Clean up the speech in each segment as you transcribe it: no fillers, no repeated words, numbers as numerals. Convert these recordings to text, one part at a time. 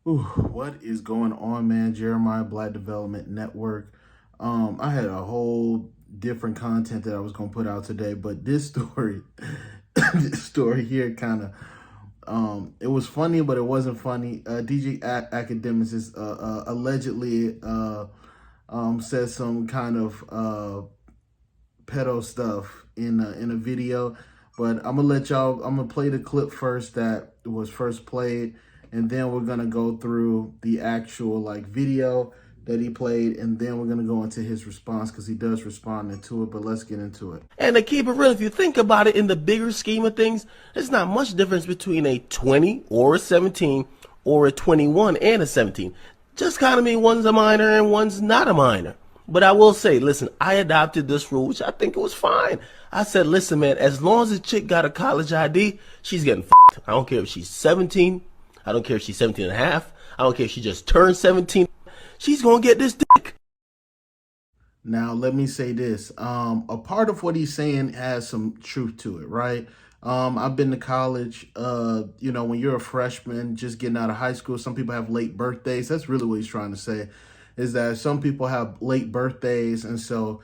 Ooh, what is going on, man? Jeremiah Black Development Network. I had a whole different content that I was gonna put out today, but this story, this story here, kind of, it was funny, but it wasn't funny. DJ Academics is allegedly said some kind of pedo stuff in a video, but I'm gonna let y'all. I'm gonna play the clip first that was first played, and then we're gonna go through the actual video that he played, and then we're gonna go into his response because he does respond into it. But let's get into it. And to keep it real, if you think about it in the bigger scheme of things, there's not much difference between a 20 or a 17 or a 21 and a 17. Just kind of mean one's a minor and one's not a minor. But I will say, listen, I adopted this rule, which I think it was fine. I said, listen, man, as long as a chick got a college ID, she's getting f***ed. I don't care if she's 17. I don't care if she's 17 and a half. I don't care if she just turned 17. She's going to get this dick. Now, let me say this. A part of what he's saying has some truth to it, right? I've been to college. When you're a freshman, just getting out of high school, some people have late birthdays. That's really what he's trying to say, is that some people have late birthdays. And so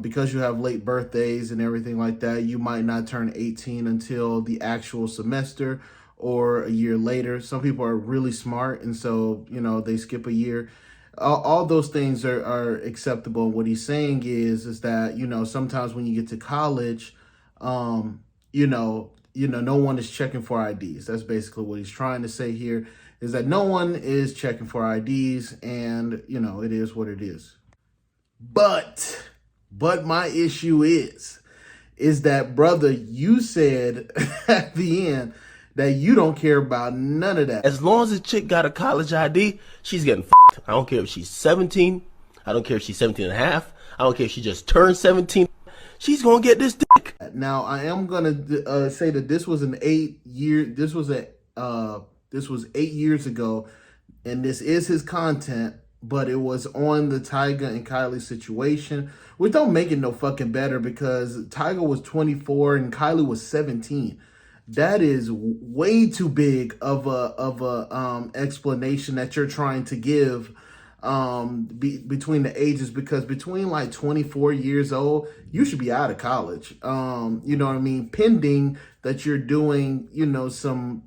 because you have late birthdays and everything like that, you might not turn 18 until the actual semester or a year later. Some people are really smart, and so, they skip a year. All those things are acceptable. What he's saying is that, sometimes when you get to college, no one is checking for IDs. That's basically what he's trying to say here, is that no one is checking for IDs, and, it is what it is. But my issue is that, brother, you said at the end that you don't care about none of that. As long as a chick got a college ID, she's getting f***ed. I don't care if she's 17. I don't care if she's 17 and a half. I don't care if she just turned 17. She's going to get this dick. Now, I am going to say that this was this was 8 years ago, and this is his content, but it was on the Tyga and Kylie situation, which don't make it no fucking better, because Tyga was 24 and Kylie was 17. That is way too big of a explanation that you're trying to give between the ages, because between 24 years old, you should be out of college. You know what I mean? Pending that you're doing, some,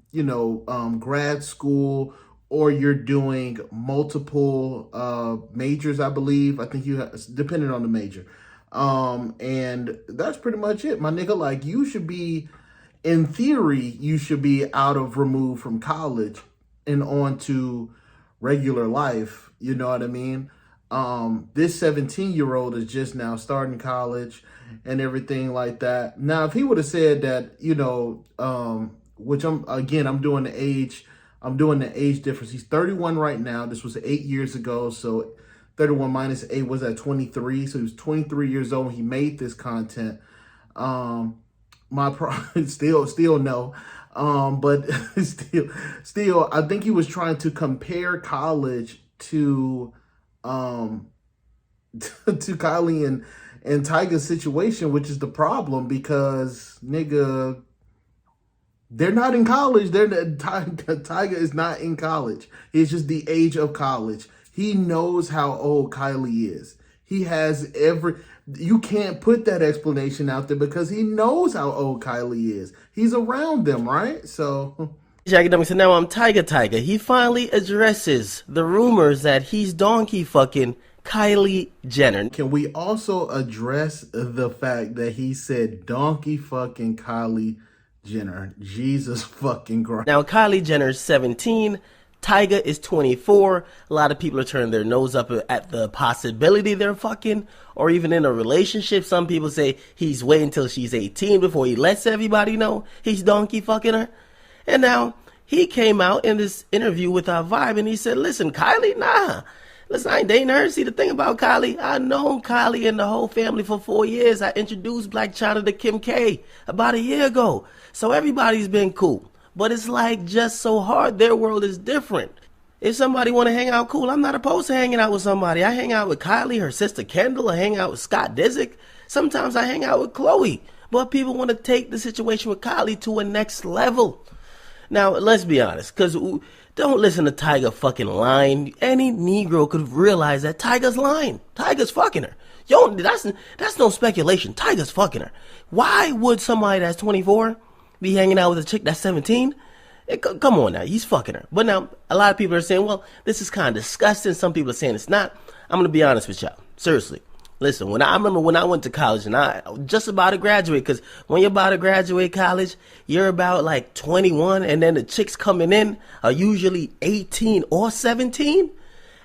grad school, or you're doing multiple majors, I believe. I think depending on the major. And that's pretty much it, my nigga. You should be, in theory, you should be out of removed from college and on to regular life. You know what I mean? This 17-year-old is just now starting college and everything like that. Now, if he would have said that, which I'm doing the age difference. He's 31 right now. This was 8 years ago. So 31 minus 8 was at 23. So he was 23 years old when he made this content. Still no. But still, I think he was trying to compare college to to Kylie and Tyga's situation, which is the problem, because, nigga, they're not in college. Tyga is not in college. It's just the age of college. He knows how old Kylie is. He has you can't put that explanation out there, because he knows how old Kylie is. He's around them, right? So Academics, and now I'm Tyga. He finally addresses the rumors that he's donkey fucking Kylie Jenner. Can we also address the fact that he said donkey fucking Kylie Jenner? Jesus fucking Christ. Now, Kylie Jenner's 17. Tyga is 24. A lot of people are turning their nose up at the possibility they're fucking, or even in a relationship. Some people say he's waiting until she's 18 before he lets everybody know he's donkey fucking her. And now he came out in this interview with our Vibe, and he said, listen, Kylie, nah. Listen, I ain't dating her. See, the thing about Kylie, I known Kylie and the whole family for 4 years. I introduced Blac Chyna to Kim K about a year ago. So everybody's been cool. But it's just so hard. Their world is different. If somebody want to hang out, cool. I'm not opposed to hanging out with somebody. I hang out with Kylie, her sister Kendall. I hang out with Scott Disick. Sometimes I hang out with Chloe. But people want to take the situation with Kylie to a next level. Now, let's be honest, because Don't listen to Tyga fucking lying. Any Negro could realize that Tyga's lying. Tyga's fucking her. Yo, that's no speculation. Tyga's fucking her. Why would somebody that's 24 be hanging out with a chick that's 17? Come on now, he's fucking her. But now, a lot of people are saying, well, this is kind of disgusting. Some people are saying it's not. I'm going to be honest with y'all. Seriously. Listen, I remember when I went to college and I just about to graduate, because when you're about to graduate college, you're about like 21, and then the chicks coming in are usually 18 or 17.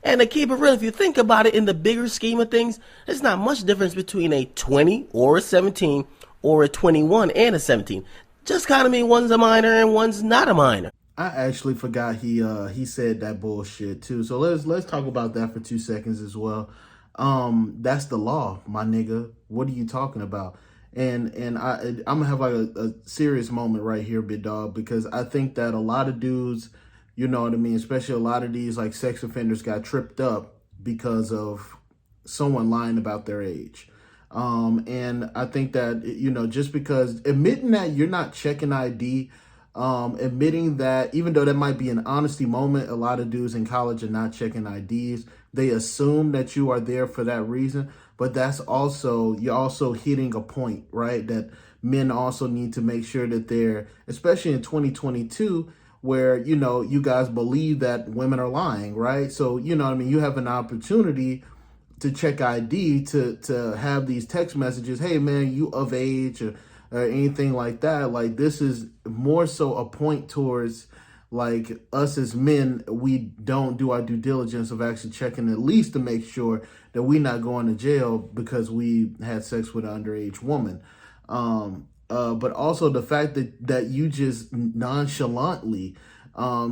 And to keep it real, if you think about it in the bigger scheme of things, there's not much difference between a 20 or a 17 or a 21 and a 17. Just kind of mean one's a minor and one's not a minor. I actually forgot he said that bullshit too. So let's talk about that for 2 seconds as well. That's the law, my nigga. What are you talking about? And I'm gonna have like a serious moment right here, big dog, because I think that a lot of dudes, you know what I mean, especially a lot of these like sex offenders got tripped up because of someone lying about their age. And I think that, you know, just because admitting that you're not checking ID, admitting that even though that might be an honesty moment, a lot of dudes in college are not checking IDs. They assume that you are there for that reason, but you're also hitting a point, right? That men also need to make sure that they're, especially in 2022, where, you know, you guys believe that women are lying, right? So, you know what I mean? You have an opportunity to check ID, to have these text messages, hey man, you of age, or anything like that. Like, this is more so a point towards, like, us as men, we don't do our due diligence of actually checking at least to make sure that we're not going to jail because we had sex with an underage woman. But also the fact that you just nonchalantly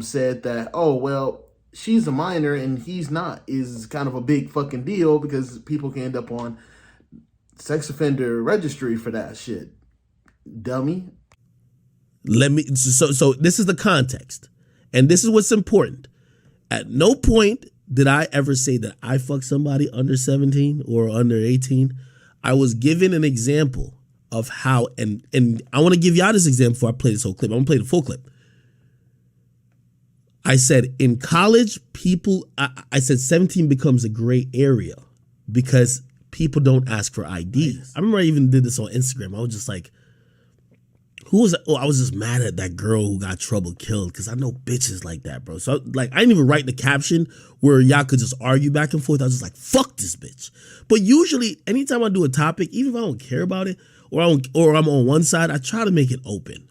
said that, oh, well, she's a minor and he's not, is kind of a big fucking deal, because people can end up on sex offender registry for that shit. Dummy. So this is the context, and this is what's important. At no point did I ever say that I fucked somebody under 17 or under 18. I was given an example of how, and I want to give y'all this example before I play this whole clip. I'm gonna play the full clip. I said in college, I said 17 becomes a gray area because people don't ask for IDs. Nice. I remember I even did this on Instagram. I was just like, who was that? Oh, I was just mad at that girl who got trouble killed, because I know bitches like that, bro. So like, I didn't even write the caption where y'all could just argue back and forth. I was just like, fuck this bitch. But usually anytime I do a topic, even if I don't care about it or I'm on one side, I try to make it open.